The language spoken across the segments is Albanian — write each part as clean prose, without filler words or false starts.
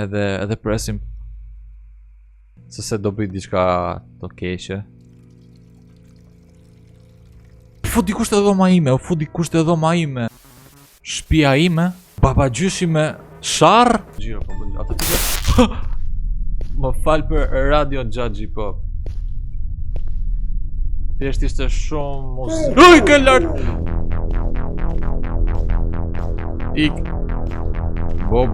edhe presim se do bëj diçka të keqe. Fut dikush te dhoma ime, u fut dikush te dhoma ime. Shtëpia ime, babagjyshi me sharr. Gjiro po bën atë tjetër. Më fal për radio Xhaxhi po. Thjesht ishte shumë muzikë. Uj, ke lart. Ik. Po.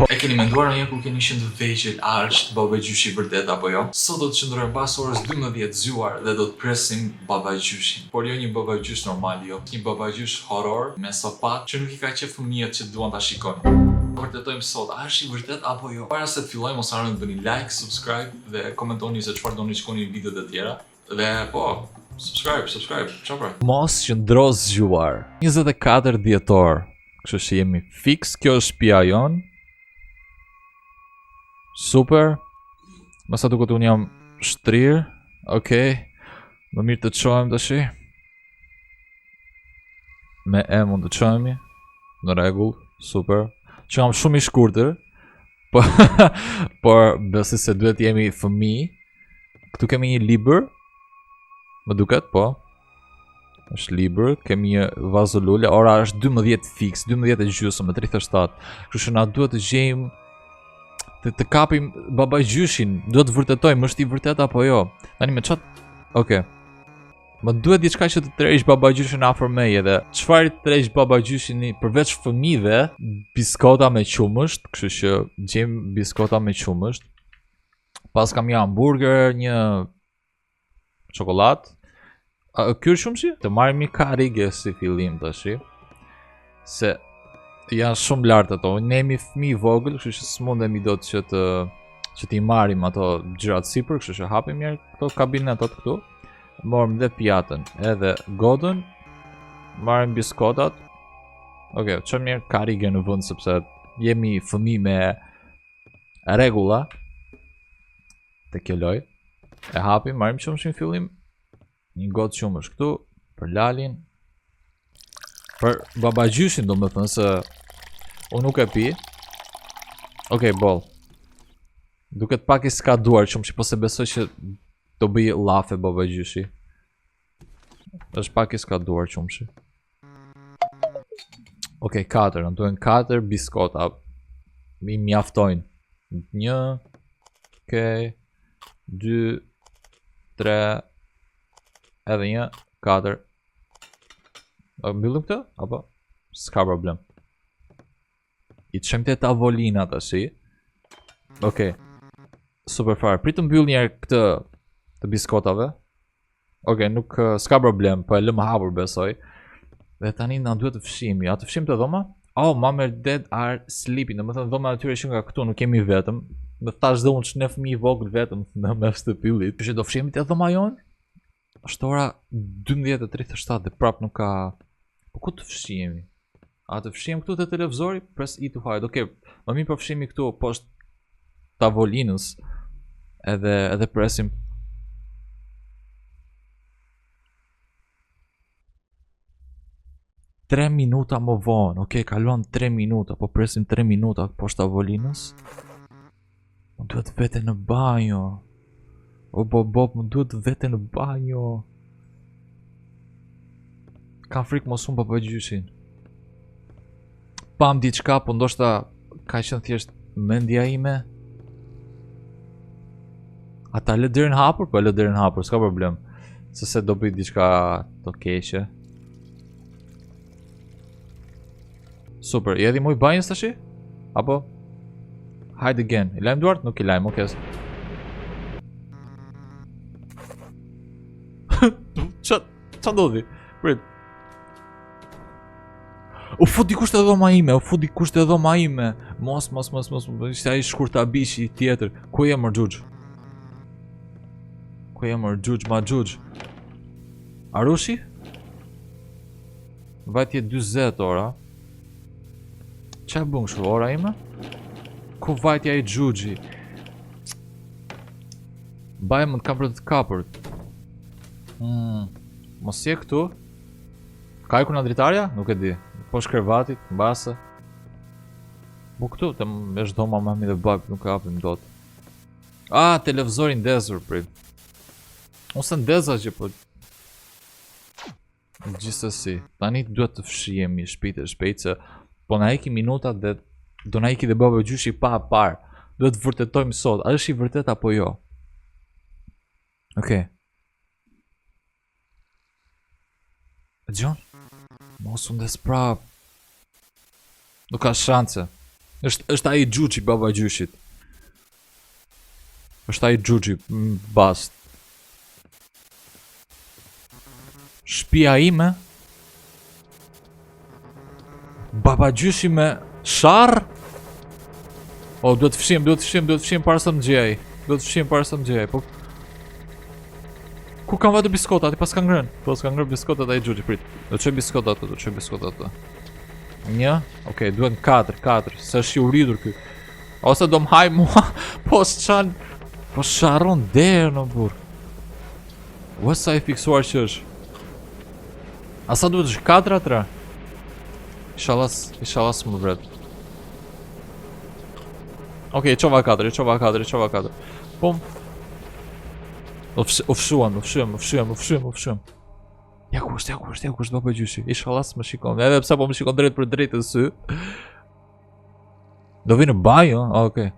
E keni menduar ndonjëherë kur keni qenë të vegjël, a është babagjyshi vërtet apo jo? Sot do të qëndrojmë pas orës 12 zgjuar dhe do të presim babagjyshin. Por jo një babagjysh normal, jo. Një babagjysh horror me sopat që nuk i ka qef fëmijët që duan ta shikojnë. Vërtetojmë sot, a është i vërtet apo jo? Para se të fillojmë, mos harroni të bëni like, subscribe dhe komentoni se çfarë doni të shikoni në videot e tjera. Dhe po, subscribe, çfarë? Mos qëndro zgjuar. 24 dhjetor. Kështu që jemi fix, kjo është shtëpia jon. Super. Masa duket unë jam shtrir. Okej. Më mirë të çohem tash. Me e mund të çohemi. Në rregull, super. Që jam shumë i shkurtër. Por besoj se duhet jemi fëmijë. Këtu kemi një libër. Më duket, po. Është libër, kemi një vazo lule, ora është 12 fix, 12:30 me 37. Kështu që na duhet të gjejmë të kapim babagjyshin, duhet të vërtetojmë, është i vërtet apo jo. Tani me çat. Okej. Më duhet diçka që të tërheq babagjyshin afër meje dhe çfarë të tërheq babagjyshin përveç fëmijëve, biskota me qumësht, kështu që gjejmë biskota me qumësht. Pas kam një hamburger, një çokoladë. Kjo është shumë shi? Të marrim një karige si fillim tash. Se janë shumë lartë ato. Ne jemi fëmijë vogël, kështu që s'mundemi dot që t'i marrim ato gjërat sipër, kështu që hapim mirë këto kabinetat këtu. Morëm dhe pjatën, edhe godën, marrim biskotat. Okej, çojmë mirë karige në vend sepse jemi fëmijë me rregulla. Te kjo loj. E hapim, marrim qumshin fillim. Një gotë qumësh këtu, për lalin. Për babagjyshin do më thënë se unë nuk e pi. Okej, bol. Duket pak i skaduar qumëshi, po se besoj që do bëj llafe babagjyshi. Është pak i skaduar qumëshi. Okej, 4, në duhen 4 biskota. Mi mjaftojnë. 1, okej, 2, 3, edhe 1, 4. Mbyllim këtë? Apo? S'ka problem. I të shemte tavolina të shi. Okej. Super fare. Pritë mbyll njerë këtë të biskotave. Okej, nuk s'ka problem, po e lëmë hapur besoj. Dhe tani na duhet të fshimi. A të fshim të dhoma? Oh, Mama Dead are sleeping. Në më thënë dhoma atyre që nga këtu nuk kemi vetëm. Më thash dhe unë që ne fëmijë vogël vetëm në mes të pillit. Që do fshimi të dhoma jonë? Është ora 12:37 dhe prap nuk ka... Po ku të fshihemi? A të fshihemi këtu te televizori? Press I to hide. Okej, më mirë po fshihemi këtu poshtë tavolinës. Edhe presim. Tre minuta më vonë. Okej, kaluan 3 minuta, po presim 3 minuta poshtë tavolinës. Më duhet vete në banjo. O Bob, më duhet vete në banjo. Kam frikë mos unë babagjyshin. Pam diçka, po ndoshta ka qenë thjesht mendja ime. A ta lë derën hapur? Po lë derën hapur, s'ka problem. Se do bëj diçka të keqe. Super, i edhi muj banjës tashi? Apo? Hide again. I lajmë duart? Nuk I lajmë, okej. Qa ndodhi? Prit. U fut dikush te dhoma ime, Mos. Ishte ai shkurta bishi tjetër. Ku je mër xhuxh? Ma xhuxh? Arushi? Vajtje 40 ora. Qa bën kështu ora ime? Ku vajtja I xhuxhi? Baj mund kam për të kapërt. Mos je këtu? Ka ikur nga dritarja? Nuk e di. Po shkrevatit, mbase. Po këtu të më është dhoma mami dhe bab, nuk hapim dot. Televizorin ndezur, prit. Ose ndeza që po... Gjithsesi, tani duhet të fshihemi shpejt se po na iki minutat dhe do na iki dhe baba gjyshi pa parë. Duhet të vërtetojmë sot, a është i vërtet apo jo? Okej. Gjon? Mos u ndes prap. Nuk ka shanse. Është ai Xhuxhi baba gjyshit. Është ai Xhuxhi, bast. Shtëpia ime? Baba gjyshi me sharr? O, duhet të fshim para se më gjej. Po... Ku kam vëtë biskotat? I pas ka ngrën. Po, s'ka ngrën biskotat ai Xhuxhi, prit. Do të çoj biskotat ato. 1, okej, duhet 4, se është i uridur ky. Ose do m'haj mua, po s'çan... Po sharron derë në burr. Ua sa i fiksuar që është. Asa duhet është 4 atra? Inshallah s'më vret. Okej, çova 4. Po... U fshuam. Ja ku është baba gjyshi. Inshallah s'më shikon. Edhe pse po më shikon drejt për drejt në sy. Do vi në banjë, okej.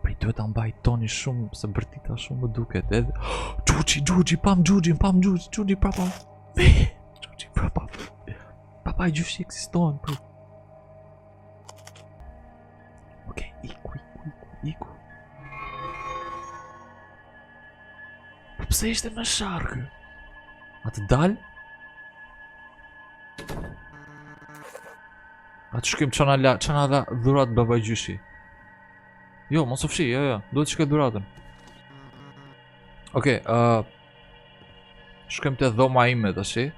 Prit duhet ta mbaj toni shumë se bërtita shumë më duket. Edhe Xhuxhi, pam Xhuxhi prapa. Xhuxhi prapa. Papa gjyshi ekziston, prit. Okej, iku. Pse ishte me sharkë? A të dal? A të shkim qana dha dhurat baba gjyshi? Jo, mos u fshi, jo, duhet të shkoj dhuratën. Okej, shkojmë te dhoma ime tash.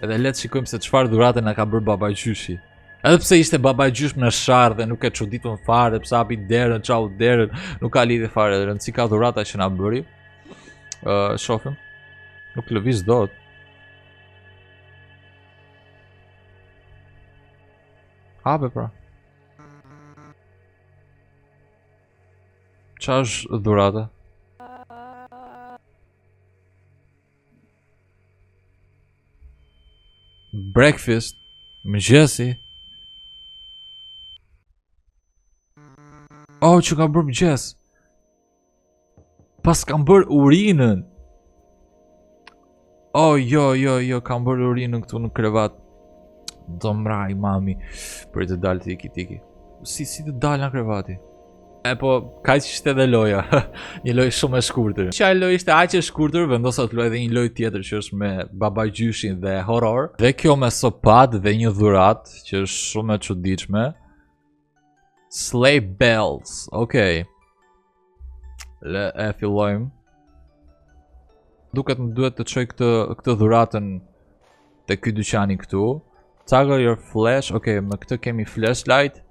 Edhe le të shikojmë se çfarë dhurate na ka bërë baba gjyshi. Edhe pse ishte baba gjysh me sharr dhe nuk e çuditun fare, pse hapi derën, çau derën, nuk ka lidhje fare, rëndësi ka dhurata që na bëri. Shofim. Nuk lëviz dot. Hape pra. Qa është dhurata? Breakfast. Mëngjesi. Oh, që ka bërë mëngjes. Pas kam bërë urinën. Oh, jo, kam bërë urinën këtu në krevat. Do mraj, mami. Për të dalë tiki. Si të dalë në krevati? Po, ka që ishte edhe loja. Një loj shumë e shkurtër. Qa loj ishte aq e shkurtër, vendosa të loj edhe një loj tjetër që është me baba gjyshin dhe horror. Dhe kjo me sopat dhe një dhurat që është shumë e çuditshme. Sleigh bells, okej. Le e fillojmë. Duket më duhet të çoj këtë dhuratën te ky dyqani këtu. Toggle your flash. Okej, me këtë kemi flashlight.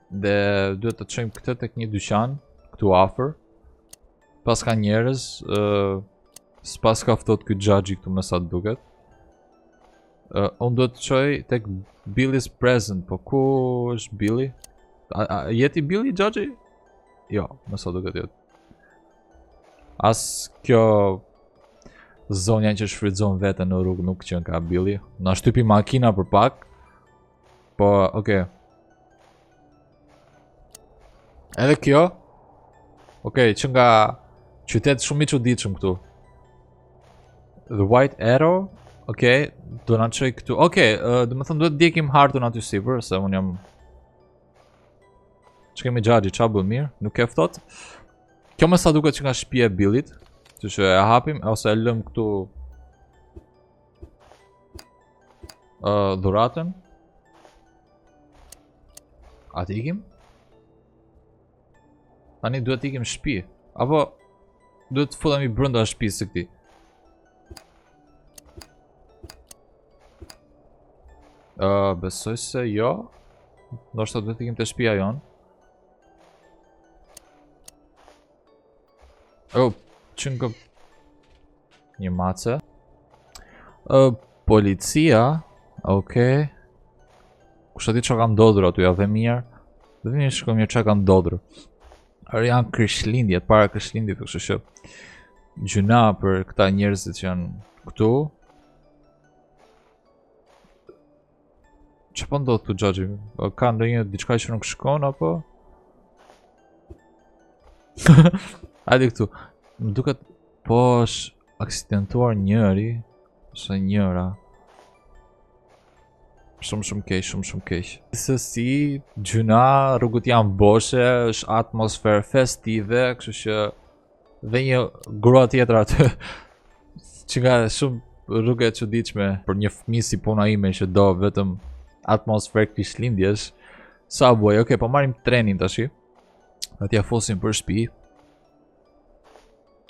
Dhe duhet të çojmë këtë tek një dyqan këtu afër. Pas ka njerëz, s'pas ka ftohet ky xhaxhi këtu me sa duket. Unë duhet të çoj tek Billy's present, po ku është Billy? A jeti Billy xhaxhi? Jo, me sa duket jo. As kjo zonja që shfrytëzon veten në rrugë nuk qen ka Billy. Na shtypi makina për pak. Po, okay. Edhe kjo. Okay, që nga qytet shumë i çuditshëm këtu. The White Arrow. Okay, do na çoj këtu. Okay, do të thonë duhet djekim hartun aty sipër se un jam. Ç'kemi xhaxhi, ç'a bën mirë, nuk e ftohet. Kjo më sa duket që nga shtëpia e Billit. Që e hapim ose e lëm këtu dhuratën. A të ikim? Tani duhet të ikim shtëpi. Apo duhet të futemi brenda shtëpisë së këtij. Besoj se jo. Ndoshta duhet të ikim te shtëpia jon. Oh, që një mace. Policia. Okej. Kusha di që ka ndodhur aty, ja dhe mirë. Dhe një shko mirë që ka ndodhur. Arë janë krishtlindjet, para krishtlindjet, kështu që gjuna për këta njerëzit që janë këtu. Që po ndodhë të gjagji? Ka ndonjë diçka që nuk shkon, apo? Hajde këtu. Më duket po është aksidentuar njëri, ose njëra. Shumë keq. Se si, gjuna, rrugët janë boshe, është atmosferë festive, kështu që dhe një grua tjetër aty që nga shumë rrugë e çuditshme për një fëmijë si puna ime që do vetëm atmosferë krishtlindjesh. Sa buaj, okay, po marrim trenin tash. Atja fosim për shtëpi.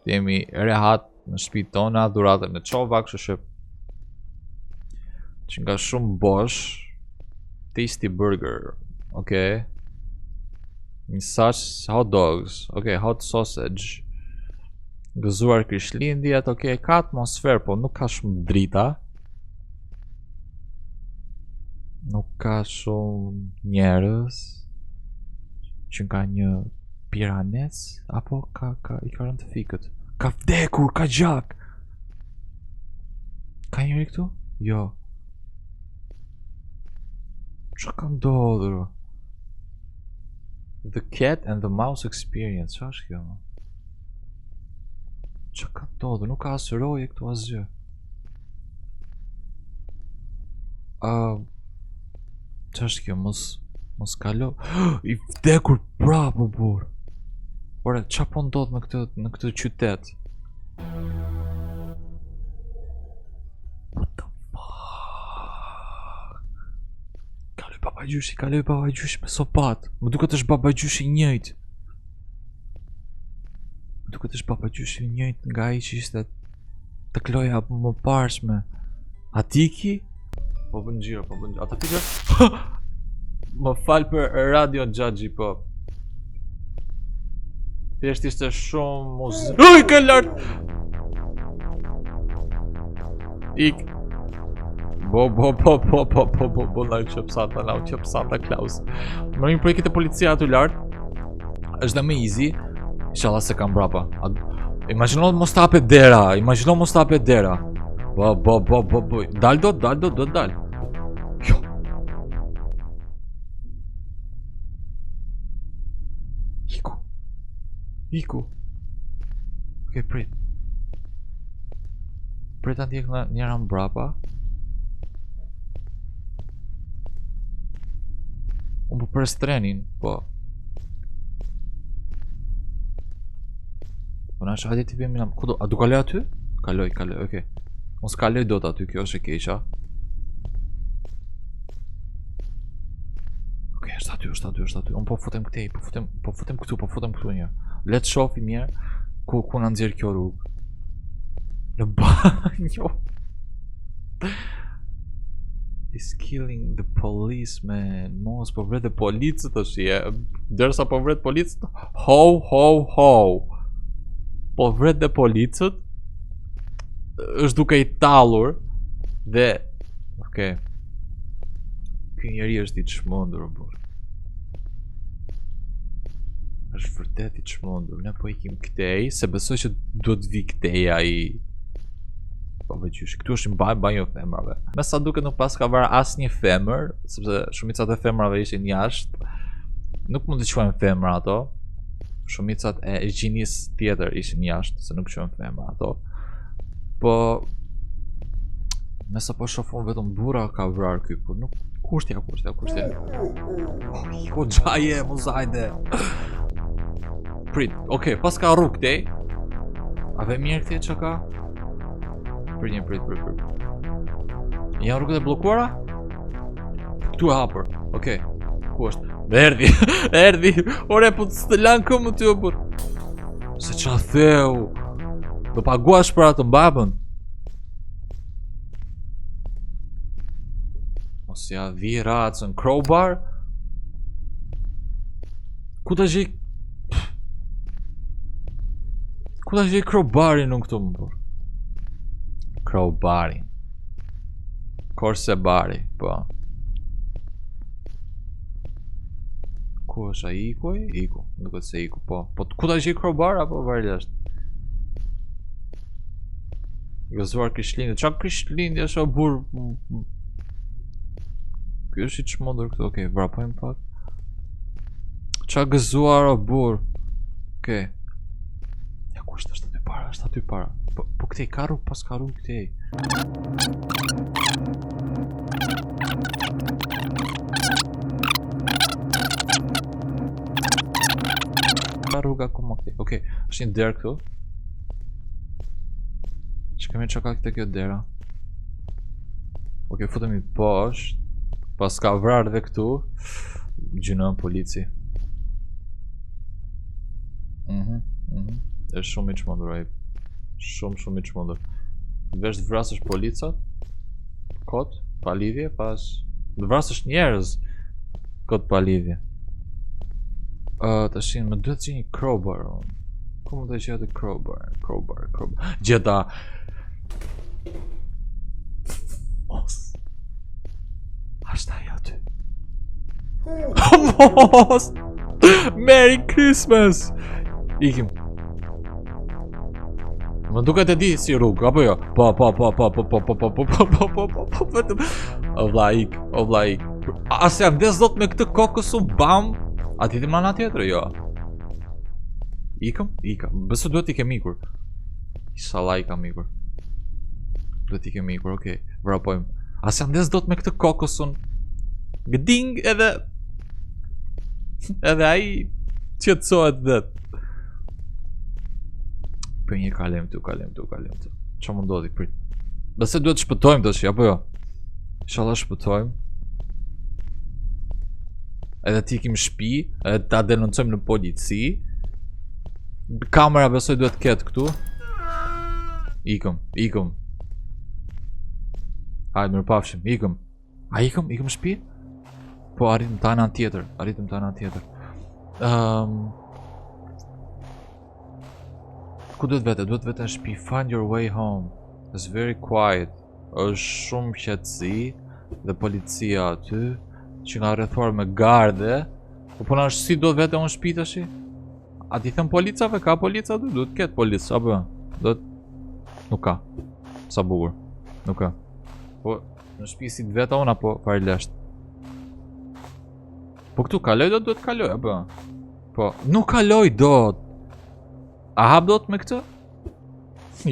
Jemi rehat në shtëpitë tona, dhuratën e çova, kështu që nga shumë bosh. Tasty burger, okay. Një sash hot dogs, okay, hot sausage. Gëzuar krishtlindjet, okay, ka atmosferë, po nuk ka shumë drita. Nuk ka shumë njerëz që ka një piranec, apo i ka rënë të fikët. Ka vdekur, ka gjak. Ka njëri këtu? Jo. Që ka ndodhur? The Cat and the Mouse Experience, që është kjo? Që ka ndodhur? Nuk ka asë roje këtu asgjë. Që është kjo? Mos kalo. I vdekur prapë, burr. Ore, qa po ndodh në këtë qytet? What the fuck? Kaloj babagjyshi me sopat. Më duket është babagjyshi njëjt. Nga ai që ishte të kloja më parshme. A tiki? Po bën xhiro. Ata pikë? Më fal për radio Xhaxhi, po. Thjesht ishte shumë muzikë. Uj, ka lart! Ik. Bo, na u qëpsata, Klaus. Më rinë projekit e policia aty lart. Është dhe me easy. Inshallah se kam brapa. Imagjino mos të hapet dera. Bo. Dal do të dal. Jo. Iku. Okej, prit. Prit anë tjek njëra mbrapa. Unë po pres trenin, po. Po na shahadi t'i vemi kudo, a du kaloj aty? Kaloj, okej. Mos kaloj do të aty, kjo është e keqa. Okej, është aty. Unë po futem këtej, po futem këtu një. Le të shofi mirë ku na nxjerr kjo rrugë. Në banjo. Is killing the policeman. Mos po vret dhe policët është je. Derisa po vret policët. Ho. Po vret dhe policët. Është duke i tallur dhe okay. Ky njeri është i çmendur, burr. Është vërtet i çmendur. Ne po ikim këtej, se besoj që duhet vi këtej ai. Po veçish, këtu është një banjo femrave. Me sa duket nuk pas ka vara asnjë femër, sepse shumicat e femrave ishin jashtë. Nuk mund të quajmë femra ato. Shumicat e gjinis tjetër ishin jashtë, se nuk quajmë femra ato. Po me sa po shofon vetëm burra ka vrar ky, po nuk kushtja. O xhaje, mos hajde. Prit, okej, pas ka rrugë këtej. A ve mirë këtej që ka? Prit. Janë rrugët e bllokuara? Këtu e hapur, okej. Ku është? Erdi! Ore, po të lanë këmë të burr. Se qa theu? Do paguash për atë mbabën? Mos ja vi racën. Crowbar? Ku ta gjej crowbarin unë këtu më burr? Crowbarin. Korse bari, po. Ku është ai iku? Iku. Duket se iku, po. Po ku ta gjej crowbar apo varësht? Gëzuar Krishtlindje. Çfarë Krishtlindje është o burr? Ky është i çmendur këtu. Okej, vrapojmë pak. Çfarë gëzuar o burr? Okej. Ja ku është aty para? Është aty para. Po këtej ka rrugë pas ka rrugë këtej. Rruga ku më këtej. Okej, është një derë këtu. Që kemi që ka këtë kjo dera. Okej, futemi poshtë. Pas ka vrarë dhe këtu. Gjynën polici. Është shumë i çmendur ai. Shumë i çmendur. Vesh të vrasësh policat. Kot, pa lidhje, pas të vrasësh njerëz. Kot pa lidhje. Tash më duhet të gjej një crowbar. Ku mund të gjej atë crowbar? Gjeta. Mos. Ashtë ajo aty. Mos. Merry Christmas. Ikim. Më duket e di si rrugë, apo jo? Po. O vlla ik. As jam des dot me këtë kokës u bam. A ti ti mana tjetër, jo? Ikëm? Bësë duhet i kem ikur. Inshallah i kam ikur. Duhet i kem ikur, okej. Vrapojmë. As jam des dot me këtë kokësun. Gding edhe... Edhe ai qetësohet vet. Për një kalem tu. Qa më ndodhi, prit. Bëse duhet shpëtojmë të shi, apo jo? Inshallah shpëtojmë. Edhe ti kim shpi, edhe ta denoncojmë në polici. Kamera besoj duhet ketë këtu. Ikëm. Hajde, mirë pafshim, ikëm. A ikëm shpi? Po, arritëm të anan tjetër. Ku duhet vete? Duhet vete në shpi. Find your way home. It's very quiet. Është shumë qetësi. Dhe policia aty. Që nga rrethuar me garde. Po na është si do vete unë shpi tash? A ti thëm policave? Ka polica aty? Duhet ketë policë, apo? Nuk ka. Sa bukur. Nuk ka. Po në shpi si të veta unë apo farilesht? Po këtu kaloj do duhet kaloj, apo? Po, nuk kaloj dot. A hap dot me këtë?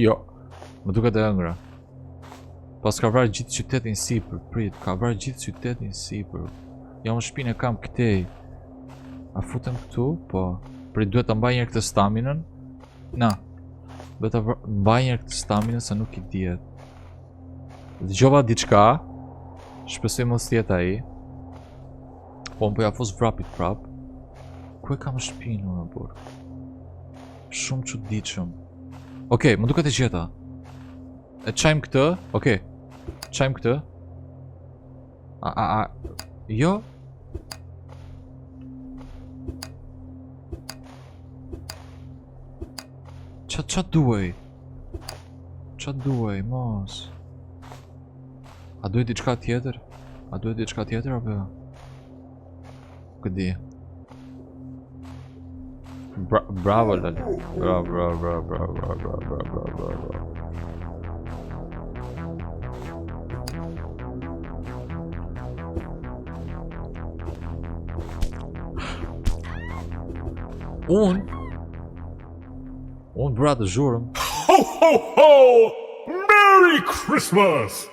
Jo. Më duket e ëngra. Pas ka vrarë gjithë qytetin sipër, prit, ka vrarë gjithë qytetin sipër. Jam në shpinë e kam këtej. A futem këtu? Po. Prit, duhet të mbaj njerë këtë staminën. Na. Duhet të mbaj njerë këtë staminën se nuk i djetë. Dëgjova diçka. Shpesoj mos tjetë ai. Po më përja fos vrapit prap. Ku e kam shpinë unë, burë? Shumë çuditshëm. Okej, më duket e gjeta. E çajm këtë, okej. Çajm këtë. Jo. Qa duaj? Qa duaj, mos? A duhet diçka tjetër? Apo? Këdi. Bravo, Lali. Bravo. Unë bra të zhurëm. Ho, ho, ho! Merry Christmas!